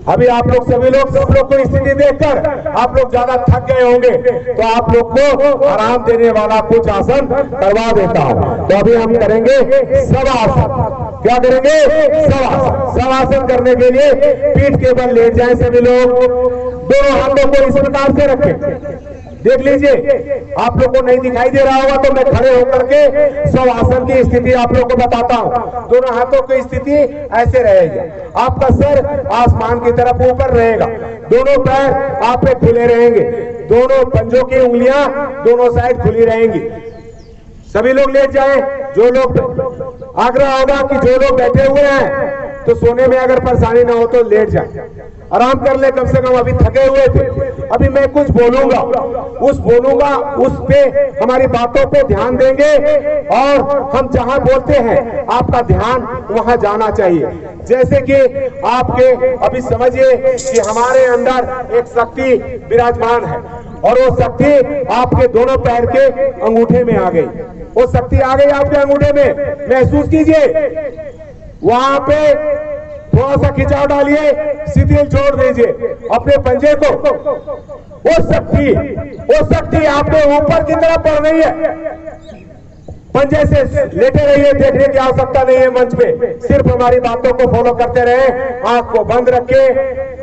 अभी आप लोग सभी लोग सब लोग को स्थिति देखकर आप लोग ज्यादा थक गए होंगे, तो आप लोग को आराम देने वाला कुछ आसन करवा देता हूं। तो अभी हम करेंगे शवासन। क्या करेंगे? शवासन। शवासन करने के लिए पीठ के बल लेट जाएं सभी लोग, दोनों हाथों को इस प्रकार से रखें। देख लीजिए, आप लोग को नहीं दिखाई दे रहा होगा तो मैं खड़े होकर के शवासन की स्थिति आप लोग को बताता हूं। दोनों हाथों की स्थिति ऐसे रहेगी, आपका सर आसमान की तरफ ऊपर रहेगा, दोनों पैर आप पे खुले रहेंगे, दोनों पंजों की उंगलियां दोनों साइड खुली रहेंगी। सभी लोग लेट जाएं। जो लोग आग्रह होगा कि जो लोग बैठे हुए हैं तो सोने में अगर परेशानी ना हो तो लेट जाए, आराम कर ले कम से कम। अभी थके हुए थे, अभी मैं कुछ बोलूंगा, उस पे हमारी बातों पे ध्यान देंगे और हम जहां बोलते हैं आपका ध्यान वहां जाना चाहिए। जैसे कि आपके अभी समझिए कि हमारे अंदर एक शक्ति विराजमान है और वो शक्ति आपके दोनों पैर के अंगूठे में आ गई। वो शक्ति आ गई आपके अंगूठे में, महसूस कीजिए। वहां पे थोड़ा सा खिंचाव डालिए, शिथिल छोड़ दीजिए अपने पंजे को। वो शक्ति आपके ऊपर की तरफ बढ़ रही है। पंजे से लेटे रहिए, देखने की आवश्यकता नहीं है मंच पे, सिर्फ हमारी बातों को फॉलो करते रहे, आंख को बंद रखे।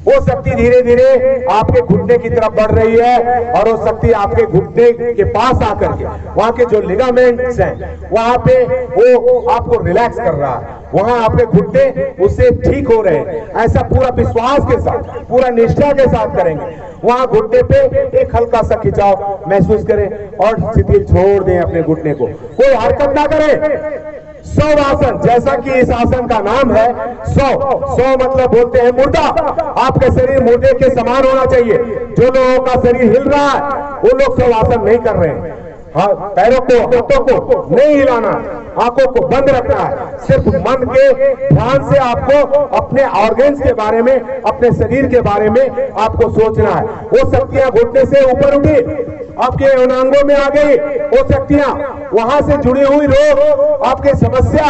वो शक्ति धीरे धीरे आपके घुटने की तरफ बढ़ रही है और वो शक्ति आपके घुटने के पास आकर के वहां के जो लिगामेंट्स हैं वहां पे वो आपको रिलैक्स कर रहा है, वहां आपके घुटने उससे ठीक हो रहे हैं। ऐसा पूरा विश्वास के साथ, पूरा निष्ठा के साथ करेंगे। वहां घुटने पे एक हल्का सा खिंचाव महसूस करें और शिथिल छोड़ दें अपने घुटने को, कोई हरकत ना करें। शवासन, जैसा कि इस आसन का नाम है सौ मतलब बोलते हैं मुर्दा। आपका शरीर मुर्दे के समान होना चाहिए। जो लोगों का शरीर हिल रहा है वो लोग शवासन नहीं कर रहे हैं। हाँ, पैरों को, हाथों को नहीं हिलाना, आंखों को बंद रखना है। सिर्फ मन के ध्यान से आपको अपने ऑर्गन्स के बारे में, अपने शरीर के बारे में आपको सोचना है। वो शक्तियां घुटने से ऊपर उठी, आपके यौनांगों में आ गई। वो शक्तियां, वहां से जुड़ी हुई रोग, आपके समस्या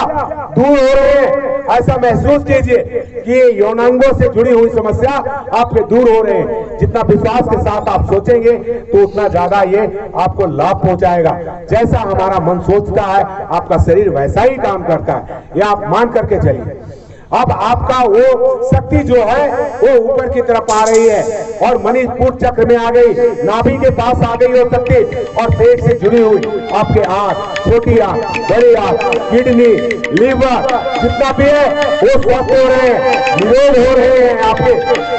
दूर हो रहे हैं। ऐसा महसूस कीजिए कि यौनांगों से जुड़ी हुई समस्या आपके दूर हो रहे हैं। जितना विश्वास के साथ आप सोचेंगे तो उतना ज्यादा ये आपको लाभ पहुंचाएगा। जैसा हमारा मन सोचता है आपका शरीर वैसा ही काम करता है, ये आप मान करके चलिए। अब आपका वो शक्ति जो है वो ऊपर की तरफ आ रही है और मणिपुर चक्र में आ गई, नाभि के पास आ गई वो शक्ति और पेट से जुड़ी हुई आपके आंख, छोटी आंख, बड़ी आंख, किडनी, लीवर जितना भी है वो स्वस्थ हो रहे हैं, निरोग हो रहे हैं आपके।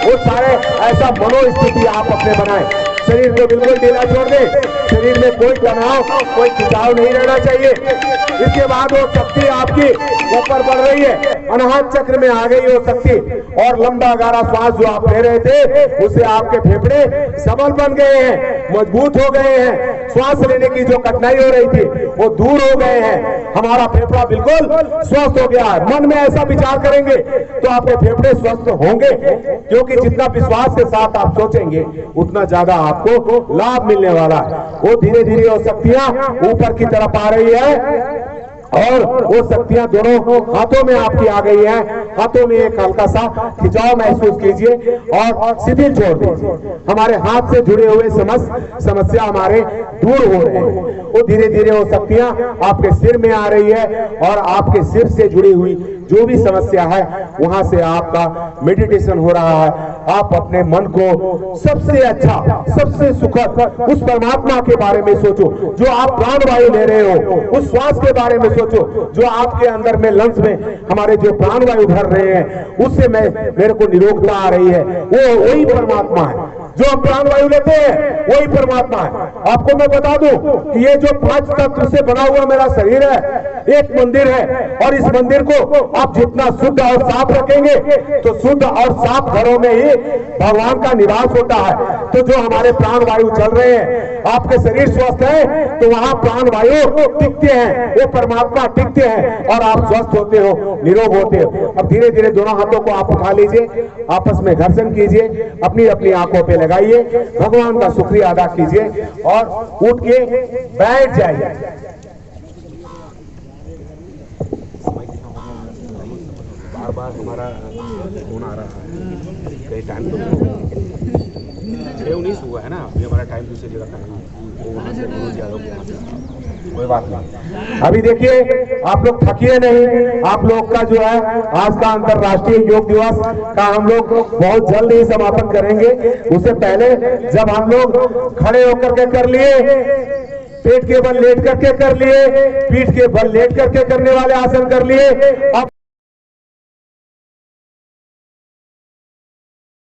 वो सारे ऐसा मनोस्थिति आप अपने बनाए। शरीर को बिल्कुल ढीला छोड़ दे, शरीर में कोई तनाव, कोई खिंचाव नहीं रहना चाहिए। इसके बाद वो शक्ति आपकी ऊपर बढ़ रही है, अनाहत चक्र में आ गई वो शक्ति और लंबा गहरा श्वास जो आप ले रहे थे उससे आपके फेफड़े सबल बन गए हैं, मजबूत हो गए हैं। श्वास लेने की जो कठिनाई हो रही थी वो दूर हो गए हैं। हमारा फेफड़ा बिल्कुल स्वस्थ हो गया है। मन में ऐसा विचार करेंगे तो आपके फेफड़े स्वस्थ होंगे, क्योंकि जितना विश्वास के साथ आप सोचेंगे उतना ज्यादा आपको लाभ मिलने वाला है। वो धीरे धीरे वो शक्तियां ऊपर की तरफ आ रही है और वो शक्तियां दोनों हाथों में आपकी आ गई है। हाथों में एक हल्का सा खिंचाव महसूस कीजिए और शिथिल छोड़ दीजिए। हमारे हाथ से जुड़े हुए समस्या हमारे दूर हो रहे हैं। वो धीरे धीरे वो शक्तियां आपके सिर में आ रही है और आपके सिर से जुड़ी हुई जो भी समस्या है वहां से आपका मेडिटेशन हो रहा है। आप अपने मन को सबसे अच्छा, सबसे सुखद उस परमात्मा के बारे में सोचो जो आप प्राणवायु ले रहे हो, उस श्वास के बारे में सोचो जो आपके अंदर में लंग्स में हमारे जो प्राणवायु भर रहे हैं उससे मेरे को निरोगता आ रही है। वो वही परमात्मा है जो हम प्राणवायु लेते हैं, वही परमात्मा है। आपको मैं बता दूं कि ये जो 5 तत्व से बना हुआ मेरा शरीर है एक मंदिर है और इस मंदिर को आप जितना शुद्ध और साफ रखेंगे तो शुद्ध और साफ घरों में ही भगवान का निवास होता है। तो जो हमारे प्राणवायु चल रहे हैं, आपके शरीर स्वस्थ है तो वहां प्राणवायु टिकते हैं, वो परमात्मा टिकते हैं और आप स्वस्थ होते हो, निरोग होते हो। अब धीरे धीरे दोनों हाथों को आप उठा लीजिए, आपस में घर्षण कीजिए, अपनी अपनी आंखों पे लगाइए, भगवान का शुक्रिया अदा कीजिए और उठ के बैठ जाइए। बार बार हमारा फोन आ रहा है, कहीं टाइम तो 6:19 हुआ है ना, अभी हमारा टाइम दूसरी जगह का नहीं, वो वहाँ से मनोज यादव के यहाँ से। कोई बात नहीं। अभी देखिए आप लोग थकिए नहीं, आप लोग का जो है आज का अंतर्राष्ट्रीय योग दिवस का हम लोग बहुत जल्द ही समापन करेंगे। उससे पहले जब हम लोग खड़े होकर के कर लिए, पेट के बल लेट करके कर लिए, पीठ के बल लेट करके करने वाले आसन कर लिए, अब